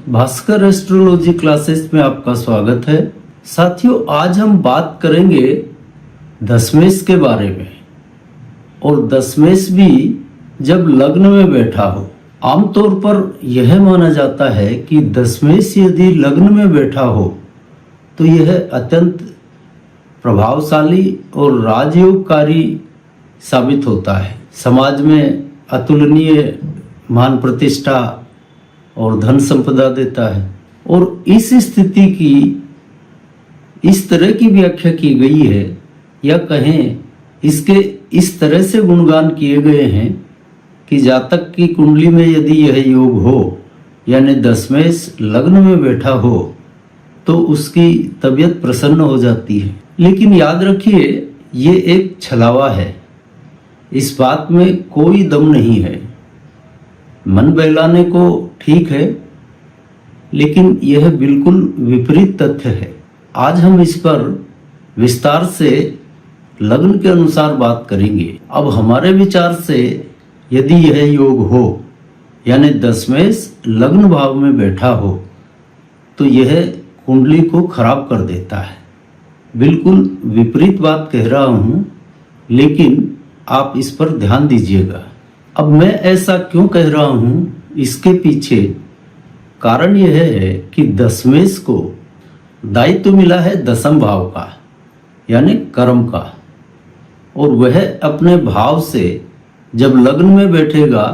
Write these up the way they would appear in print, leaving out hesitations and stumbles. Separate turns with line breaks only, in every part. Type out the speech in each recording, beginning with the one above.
Bhaskar astrology classes में आपका स्वागत है। साथियों, आज हम बात करेंगे दशमेश के बारे में। और दशमेश भी जब लग्न में बैठा हो, आमतौर पर यह माना जाता है कि दशमेश यदि लग्न में बैठा हो तो यह अत्यंत प्रभावशाली और राजयोगकारी साबित होता है। समाज में अतुलनीय मान प्रतिष्ठा और धन संपदा देता है। और इस स्थिति की इस तरह की व्याख्या की गई है, या कहें इसके इस तरह से गुणगान किए गए हैं कि जातक की कुंडली में यदि यह योग हो, यानी दशमेश लग्न में बैठा हो, तो उसकी तबीयत प्रसन्न हो जाती है। लेकिन याद रखिए, ये एक छलावा है, इस बात में कोई दम नहीं है। मन बहलाने को ठीक है, लेकिन यह बिल्कुल विपरीत तथ्य है। आज हम इस पर विस्तार से लग्न के अनुसार बात करेंगे। अब हमारे विचार से यदि यह योग हो, यानी दशमेश लग्न भाव में बैठा हो, तो यह कुंडली को खराब कर देता है। बिल्कुल विपरीत बात कह रहा हूं, लेकिन आप इस पर ध्यान दीजिएगा। अब मैं ऐसा क्यों कह रहा हूं, इसके पीछे कारण यह है कि दशमेश को दायित्व मिला है दशम भाव का, यानी कर्म का, और वह अपने भाव से जब लग्न में बैठेगा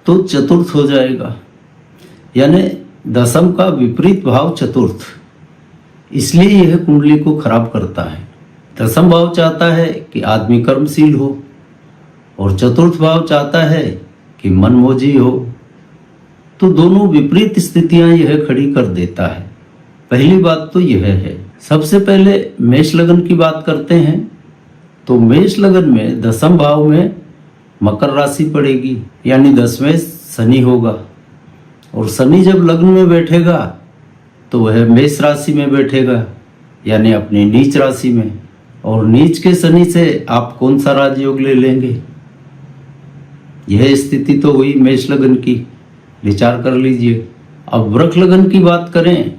तो चतुर्थ हो जाएगा, यानी दशम का विपरीत भाव चतुर्थ। इसलिए यह कुंडली को खराब करता है। दशम भाव चाहता है कि आदमी कर्मशील हो, और चतुर्थ भाव चाहता है कि मनमोजी हो। तो दोनों विपरीत स्थितियां यह खड़ी कर देता है। पहली बात तो यह है। सबसे पहले मेष लग्न की बात करते हैं। तो मेष लग्न में दशम भाव में मकर राशि पड़ेगी, यानी दशमेश शनि होगा। और शनि जब लग्न में बैठेगा तो वह मेष राशि में बैठेगा, यानी अपनी नीच राशि में। और नीच के शनि से आप कौन सा राजयोग ले लेंगे? यह स्थिति तो हुई मेष लग्न की, विचार कर लीजिए। अब वृष लग्न की बात करें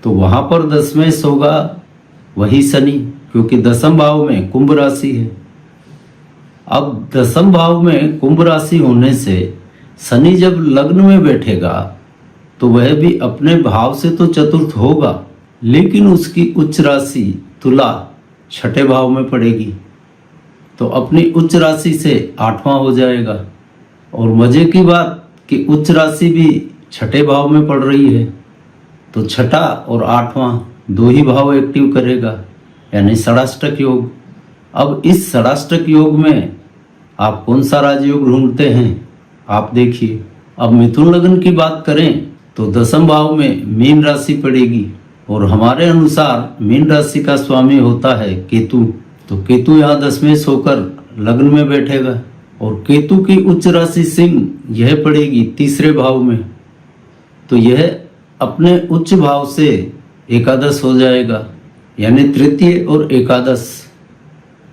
तो वहां पर दशमेश होगा वही शनि, क्योंकि दशम भाव में कुंभ राशि है। अब दशम भाव में कुंभ राशि होने से शनि जब लग्न में बैठेगा तो वह भी अपने भाव से तो चतुर्थ होगा, लेकिन उसकी उच्च राशि तुला छठे भाव में पड़ेगी, तो अपनी उच्च राशि से आठवां हो जाएगा। और मजे की बात कि उच्च राशि भी छठे भाव में पड़ रही है, तो छठा और आठवां दो ही भाव एक्टिव करेगा, यानी षडाष्टक योग। अब इस षडाष्टक योग में आप कौन सा राजयोग ढूंढते हैं, आप देखिए। अब मिथुन लग्न की बात करें तो दशम भाव में मीन राशि पड़ेगी, और हमारे अनुसार मीन राशि का स्वामी होता है केतु। तो केतु यहाँ दशमेश होकर लग्न में बैठेगा, और केतु की उच्च राशि सिंह यह पड़ेगी तीसरे भाव में। तो यह अपने उच्च भाव से एकादश हो जाएगा, यानी तृतीय और एकादश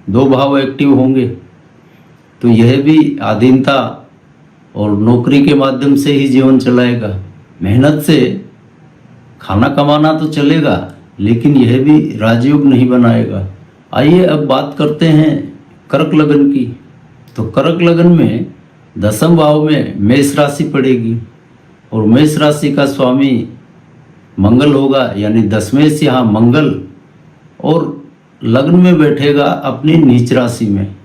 दो भाव एक्टिव होंगे। तो यह भी आधीनता और नौकरी के माध्यम से ही जीवन चलाएगा। मेहनत से खाना कमाना तो चलेगा, लेकिन यह भी राजयोग नहीं बनाएगा। आइए अब बात करते हैं कर्क लग्न की। तो कर्क लग्न में दशम भाव में मेष राशि पड़ेगी, और मेष राशि का स्वामी मंगल होगा, यानी दशमेश यहाँ मंगल, और लग्न में बैठेगा अपनी नीच राशि में।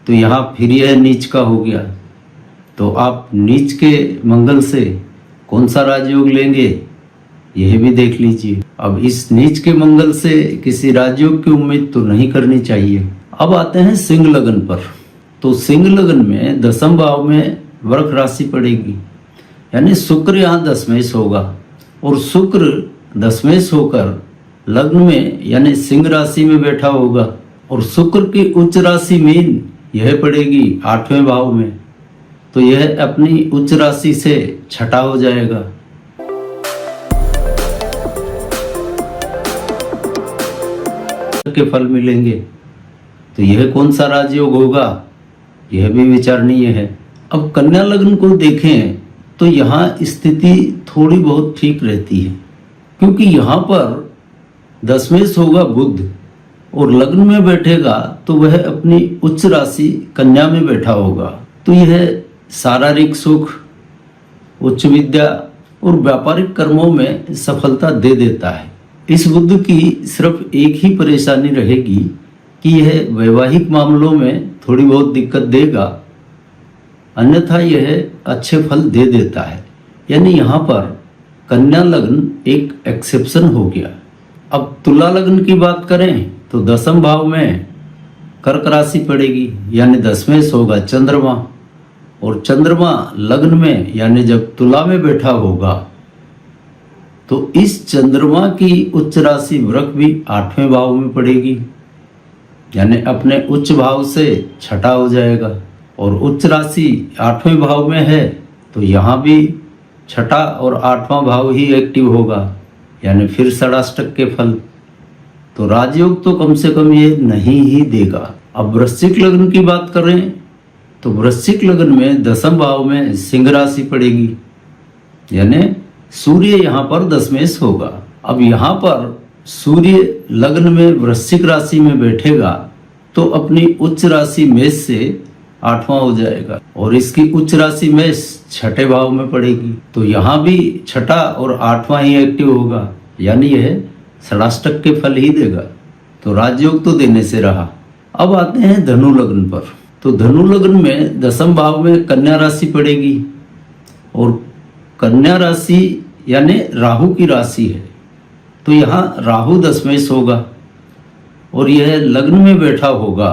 तो यहाँ फिर यह नीच का हो गया। तो आप नीच के मंगल से कौन सा राजयोग लेंगे, यह भी देख लीजिए। अब इस नीच के मंगल से किसी राजयोग की उम्मीद तो नहीं करनी चाहिए। अब आते हैं सिंह लग्न पर। तो सिंह लग्न में दशम भाव में वृष राशि पड़ेगी, यानी शुक्र यहाँ दशमेश होगा, और शुक्र दशमेश होकर लग्न में यानी सिंह राशि में बैठा होगा। और शुक्र की उच्च राशि मीन यह पड़ेगी आठवें भाव में, तो यह अपनी उच्च राशि से छठा हो जाएगा। के फल मिलेंगे, तो यह कौन सा राजयोग होगा, यह भी विचारणीय है। अब कन्या लग्न को देखें तो यहाँ स्थिति थोड़ी बहुत ठीक रहती है, क्योंकि यहाँ पर दशमेश होगा बुध और लग्न में बैठेगा तो वह अपनी उच्च राशि कन्या में बैठा होगा। तो यह शारीरिक सुख, उच्च विद्या और व्यापारिक कर्मों में सफलता दे देता है। इस बुध की सिर्फ एक ही परेशानी रहेगी कि यह वैवाहिक मामलों में थोड़ी बहुत दिक्कत देगा, अन्यथा यह अच्छे फल दे देता है। यानी यहाँ पर कन्या लग्न एक एक्सेप्शन हो गया। अब तुला लग्न की बात करें तो दसम भाव में कर्क राशि पड़ेगी, यानी दशमेश होगा चंद्रमा, और चंद्रमा लग्न में यानी जब तुला में बैठा होगा तो इस चंद्रमा की उच्च राशि वृक भी 8वें भाव में पड़ेगी, यानी अपने उच्च भाव से छठा हो जाएगा। और उच्च राशि 8वें भाव में है तो यहाँ भी छठा और 8वां भाव ही एक्टिव होगा, यानी फिर षडाष्टक के फल। तो राजयोग तो कम से कम ये नहीं ही देगा। अब वृश्चिक लग्न की बात करें तो वृश्चिक लग्न में दसम भाव में सिंह राशि पड़ेगी, यानी सूर्य यहाँ पर दशमेश होगा। अब यहाँ पर सूर्य लग्न में वृश्चिक राशि में बैठेगा तो अपनी उच्च राशि मेष से 8वां हो जाएगा, और इसकी उच्च राशि मेष छठे भाव में पड़ेगी। तो यहाँ भी छठा और 8वां ही एक्टिव होगा, यानी यह षडाष्टक के फल ही देगा। तो राजयोग तो देने से रहा। अब आते हैं धनु लग्न पर। तो धनु लग्न में दसम भाव में कन्या राशि पड़ेगी, और कन्या राशि यानी राहु की राशि है, तो यहाँ राहु दशमेश होगा और यह लग्न में बैठा होगा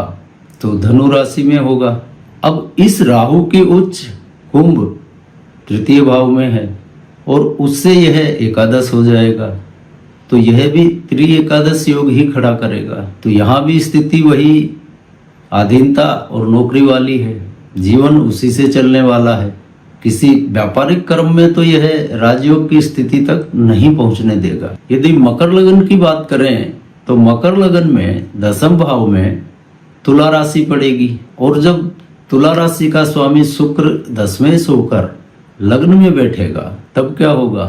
तो धनु राशि में होगा। अब इस राहु की उच्च कुंभ तृतीय भाव में है और उससे यह एकादश हो जाएगा, तो यह भी त्रि एकादश योग ही खड़ा करेगा। तो यहाँ भी स्थिति वही अधीनता और नौकरी वाली है, जीवन उसी से चलने वाला है। किसी व्यापारिक कर्म में तो यह राजयोग की स्थिति तक नहीं पहुंचने देगा। यदि मकर लगन की बात करें तो मकर लगन में दसम भाव में तुला राशि पड़ेगी, और जब तुला राशि का स्वामी शुक्र दशमेश होकर लग्न में बैठेगा तब क्या होगा,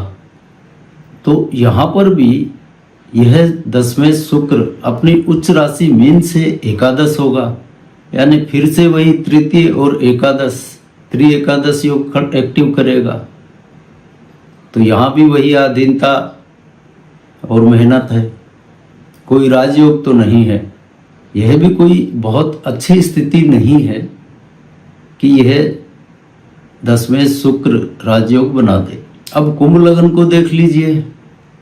तो यहाँ पर भी यह दशमेश शुक्र अपनी उच्च राशि मीन से एकादश होगा, यानी फिर से वही तृतीय और एकादश त्रि एकादश योग एक्टिव करेगा। तो यहाँ भी वही अधीनता और मेहनत है, कोई राजयोग तो नहीं है। यह भी कोई बहुत अच्छी स्थिति नहीं है कि यह दशमेश शुक्र राजयोग बना दे। अब कुंभ लगन को देख लीजिए।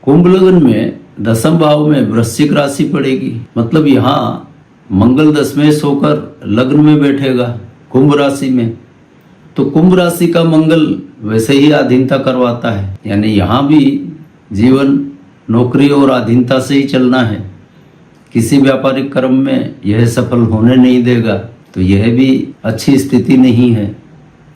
कुंभ लगन में दसम भाव में वृश्चिक राशि पड़ेगी, मतलब यहाँ मंगल दशमेश होकर लग्न में बैठेगा कुंभ राशि में। तो कुंभ राशि का मंगल वैसे ही अधीनता करवाता है, यानी यहाँ भी जीवन नौकरी और अधीनता से ही चलना है। किसी व्यापारिक कर्म में यह सफल होने नहीं देगा, तो यह भी अच्छी स्थिति नहीं है।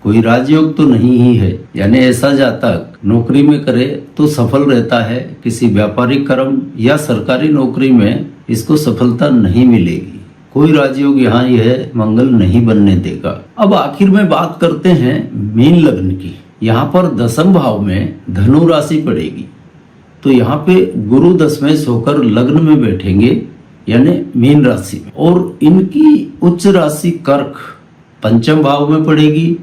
कोई राजयोग तो नहीं ही है, यानी ऐसा जातक नौकरी में करे तो सफल रहता है, किसी व्यापारिक कर्म या सरकारी नौकरी में इसको सफलता नहीं मिलेगी। कोई राजयोग यहाँ यह मंगल नहीं बनने देगा। अब आखिर में बात करते हैं मीन लग्न की। यहाँ पर दसम भाव में धनु राशि पड़ेगी, तो यहाँ पे गुरु दशमेश होकर लग्न में बैठेंगे, यानी मीन राशि में, और इनकी उच्च राशि कर्क पंचम भाव में पड़ेगी,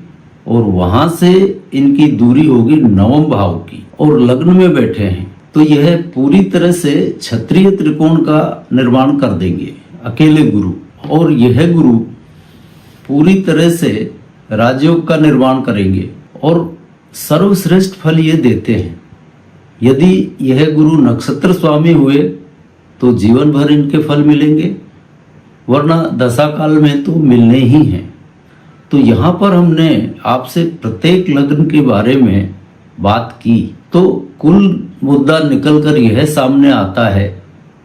और वहां से इनकी दूरी होगी नवम भाव की, और लग्न में बैठे हैं तो यह पूरी तरह से क्षत्रिय त्रिकोण का निर्माण कर देंगे अकेले गुरु, और यह गुरु पूरी तरह से राजयोग का निर्माण करेंगे और सर्वश्रेष्ठ फल ये देते हैं। यदि यह गुरु नक्षत्र स्वामी हुए तो जीवन भर इनके फल मिलेंगे, वरना दशा काल में तो मिलने ही हैं। तो यहाँ पर हमने आपसे प्रत्येक लग्न के बारे में बात की, तो कुल मुद्दा निकलकर यह सामने आता है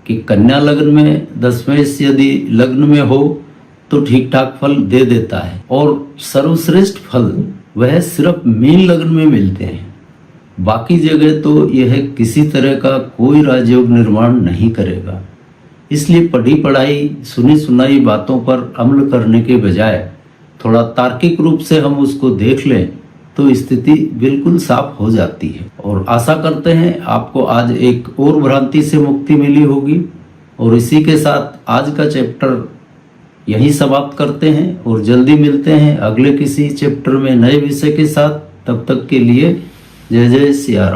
कि कन्या लग्न में दशमेश यदि लग्न में हो तो ठीक ठाक फल दे देता है, और सर्वश्रेष्ठ फल वह सिर्फ मीन लग्न में मिलते हैं। बाकी जगह तो यह किसी तरह का कोई राजयोग निर्माण नहीं करेगा। इसलिए पढ़ी पढ़ाई सुनी सुनाई बातों पर अमल करने के बजाय थोड़ा तार्किक रूप से हम उसको देख लें तो स्थिति बिल्कुल साफ हो जाती है। और आशा करते हैं आपको आज एक और भ्रांति से मुक्ति मिली होगी। और इसी के साथ आज का चैप्टर यहीं समाप्त करते हैं और जल्दी मिलते हैं अगले किसी चैप्टर में नए विषय के साथ। तब तक के लिए जय जय सिया राम।